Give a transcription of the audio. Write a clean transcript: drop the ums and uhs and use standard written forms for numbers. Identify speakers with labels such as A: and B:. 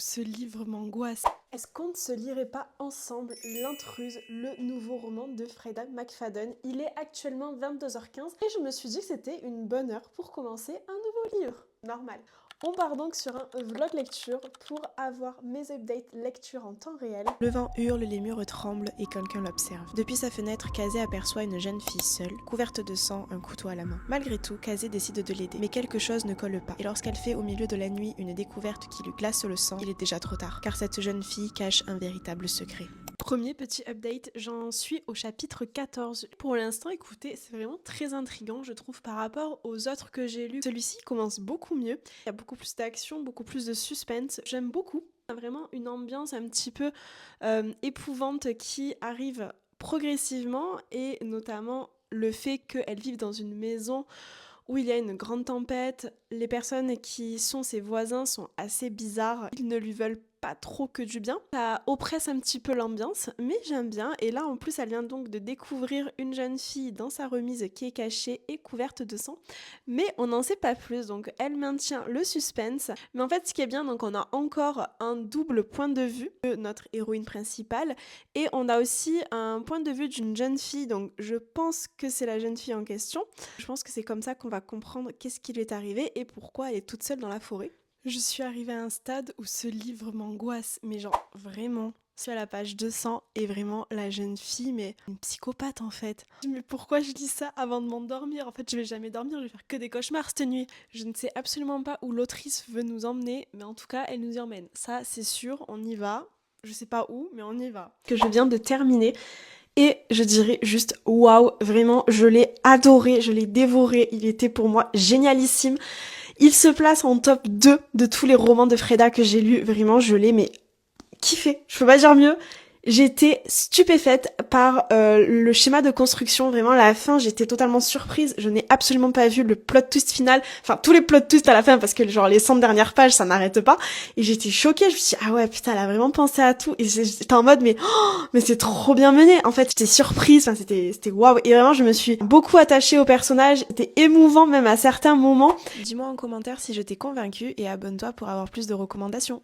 A: Ce livre m'angoisse. Est-ce qu'on ne se lirait pas ensemble L'intruse, le nouveau roman de Freida McFadden? Il est actuellement 22h15 et je me suis dit que c'était une bonne heure pour commencer un nouveau livre. Normal. On part donc sur un vlog lecture pour avoir mes updates lecture en temps réel. Le vent hurle, les murs tremblent et quelqu'un l'observe. Depuis sa fenêtre, Kazé aperçoit une jeune fille seule, couverte de sang, un couteau à la main. Malgré tout, Kazé décide de l'aider, mais quelque chose ne colle pas. Et lorsqu'elle fait au milieu de la nuit une découverte qui lui glace le sang, il est déjà trop tard, car cette jeune fille cache un véritable secret. Premier petit update, j'en suis au chapitre 14. Pour l'instant, écoutez, c'est vraiment très intriguant, je trouve, par rapport aux autres que j'ai lus. Celui-ci commence beaucoup mieux, il y a beaucoup plus d'action, beaucoup plus de suspense. J'aime beaucoup, il y a vraiment une ambiance un petit peu épouvante qui arrive progressivement, et notamment le fait qu'elle vive dans une maison où il y a une grande tempête. Les personnes qui sont ses voisins sont assez bizarres, ils ne lui veulent pas trop que du bien. Ça oppresse un petit peu l'ambiance, mais j'aime bien. Et là, en plus, elle vient donc de découvrir une jeune fille dans sa remise qui est cachée et couverte de sang. Mais on n'en sait pas plus, donc elle maintient le suspense. Mais en fait, ce qui est bien, donc on a encore un double point de vue de notre héroïne principale. Et on a aussi un point de vue d'une jeune fille, donc je pense que c'est la jeune fille en question. Je pense que c'est comme ça qu'on va comprendre qu'est-ce qui lui est arrivé et pourquoi elle est toute seule dans la forêt. Je suis arrivée à un stade où ce livre m'angoisse, mais genre vraiment. Je suis à la page 200 et vraiment la jeune fille, mais une psychopathe en fait. Mais pourquoi je dis ça avant de m'endormir? En fait, je vais jamais dormir, je vais faire que des cauchemars cette nuit. Je ne sais absolument pas où l'autrice veut nous emmener, mais en tout cas, elle nous y emmène. Ça, c'est sûr, on y va. Je sais pas où, mais on y va. Que je viens de terminer. Et je dirais juste waouh, vraiment, je l'ai adoré, je l'ai dévoré, il était pour moi génialissime. Il se place en top 2 de tous les romans de Freida que j'ai lus, vraiment, je l'ai mais kiffé, je peux pas dire mieux. J'étais stupéfaite par le schéma de construction, vraiment à la fin j'étais totalement surprise, je n'ai absolument pas vu le plot twist final, enfin tous les plot twists à la fin parce que genre les 100 dernières pages ça n'arrête pas, et j'étais choquée, je me suis dit ah ouais putain elle a vraiment pensé à tout, et j'étais en mode mais c'est trop bien mené, en fait j'étais surprise, enfin c'était waouh, et vraiment je me suis beaucoup attachée au personnage, c'était émouvant même à certains moments. Dis-moi en commentaire si je t'ai convaincue et abonne-toi pour avoir plus de recommandations.